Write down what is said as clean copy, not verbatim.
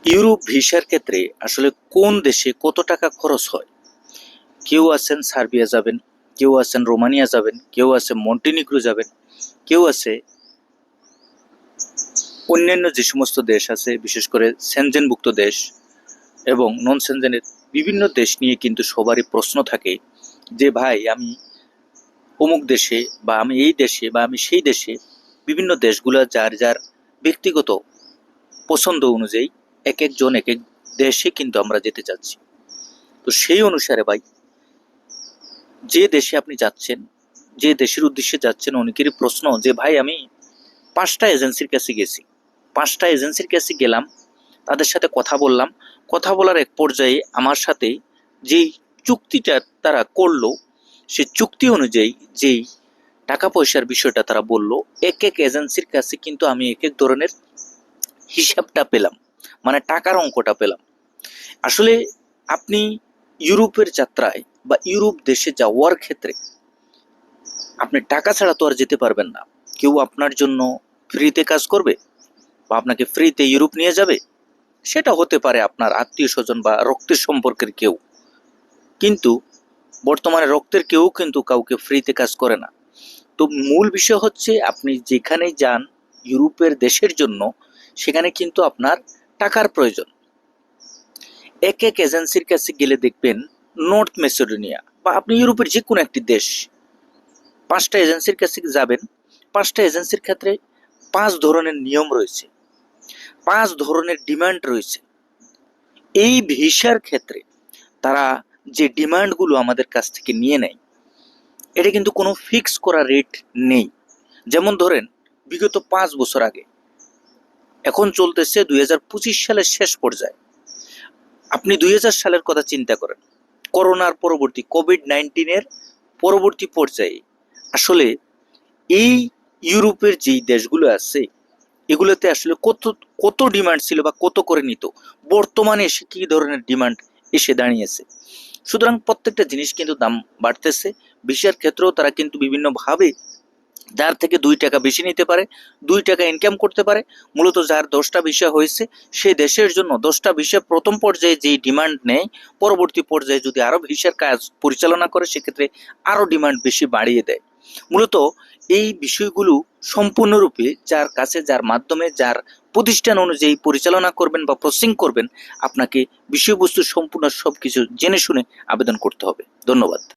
Europe ভিসার ক্ষেত্রে আসলে কোন দেশে কত টাকা খরচ হয়? কেউ আছেন সার্বিয়া যাবেন, কেউ আছেন রোমানিয়া যাবেন, কেউ আছে মন্টিনিগ্রো যাবেন, কেউ আছে অন্যান্য যে সমস্ত দেশ আছে, বিশেষ করে সেনজেনভুক্ত দেশ এবং নন সেনজেনের বিভিন্ন দেশ নিয়ে কিন্তু সবারই প্রশ্ন থাকে যে ভাই আমি অমুক দেশে বা আমি এই দেশে বা আমি সেই দেশে, বিভিন্ন দেশগুলা যার যার ব্যক্তিগত পছন্দ অনুযায়ী এক একজন এক এক দেশে কিন্তু আমরা যেতে চাচ্ছি। তো সেই অনুসারে ভাই, যে দেশে আপনি যাচ্ছেন, যে দেশের উদ্দেশ্যে যাচ্ছেন, অনেকেরই প্রশ্ন যে ভাই আমি 5টা এজেন্সির কাছে গেছি, 5টা এজেন্সির কাছে গেলাম, তাদের সাথে কথা বললাম, কথা বলার এক পর্যায়ে আমার সাথে যেই চুক্তিটা তারা করলো, সে চুক্তি অনুযায়ী যেই টাকা পয়সার বিষয়টা তারা বলল, এক এক এজেন্সির কাছে কিন্তু আমি এক এক ধরনের হিসাবটা পেলাম, মানে টাকার অঙ্কটা পেলাম। আসলে আপনি ইউরোপের যাত্রায় বা ইউরোপ দেশে যাওয়ার ক্ষেত্রে আপনি টাকা ছাড়া তো আর যেতে পারবেন না। কেউ আপনার জন্য ফ্রিতে কাজ করবে বা আপনাকে ফ্রিতে ইউরোপ নিয়ে যাবে, সেটা হতে পারে আপনার আত্মীয় স্বজন বা রক্তের সম্পর্কের কেউ। কিন্তু বর্তমানে রক্তের কেউ কিন্তু কাউকে ফ্রিতে কাজ করে না। তো মূল বিষয় হচ্ছে আপনি যেখানে যান ইউরোপের দেশের জন্য, সেখানে কিন্তু আপনার টাকার প্রয়োজন। এক এক এজেন্সির কাছে গেলে দেখবেন, নর্থ মেসিডোনিয়া বা আপনি ইউরোপের যে কোনো একটি দেশ, 5টা এজেন্সির কাছে যাবেন, 5টা এজেন্সির ক্ষেত্রে 5 ধরনের নিয়ম রয়েছে, 5 ধরনের ডিমান্ড রয়েছে। এই ভিসার ক্ষেত্রে তারা যে ডিমান্ডগুলো আমাদের কাছ থেকে নিয়ে নেয়, এটা কিন্তু কোনো ফিক্স করা রেট নেই। যেমন ধরেন, বিগত 5 বছর আগে, এখন চলতেছে 2025 সালের শেষ পর্যায়ে, আপনি 2000 সালের কথা চিন্তা করেন, করোনার পরবর্তী কোভিড-19 পরবর্তী পর্যায়ে আসলে এই ইউরোপের যেই দেশগুলো আছে, এগুলোতে আসলে কত কত ডিমান্ড ছিল বা কত করে নিত, বর্তমানে এসে কি ধরনের ডিমান্ড এসে দাঁড়িয়েছে। সুতরাং প্রত্যেকটা জিনিস কিন্তু দাম বাড়তেছে। ভিসার ক্ষেত্রেও তারা কিন্তু বিভিন্নভাবে যার থেকে 2 টাকা বেশি নিতে পারে, 2 টাকা ইনকাম করতে পারে। মূলত যার 10টা ভিসা হয়েছে, সেই দেশের জন্য 10টা ভিসা প্রথম পর্যায়ে যেই ডিমান্ড নেয়, পরবর্তী পর্যায়ে যদি আরো ভিসার কাজ পরিচালনা করে, সেক্ষেত্রে আরো ডিমান্ড বেশি বাড়িয়ে দেয়। মূলত এই বিষয়গুলো সম্পূর্ণরূপে যার কাছে, যার মাধ্যমে, যার প্রতিষ্ঠান অনুযায়ী পরিচালনা করবেন বা প্রসেসিং করবেন, আপনাকে বিষয়বস্তু সম্পূর্ণ সবকিছু জেনে শুনে আবেদন করতে হবে। ধন্যবাদ।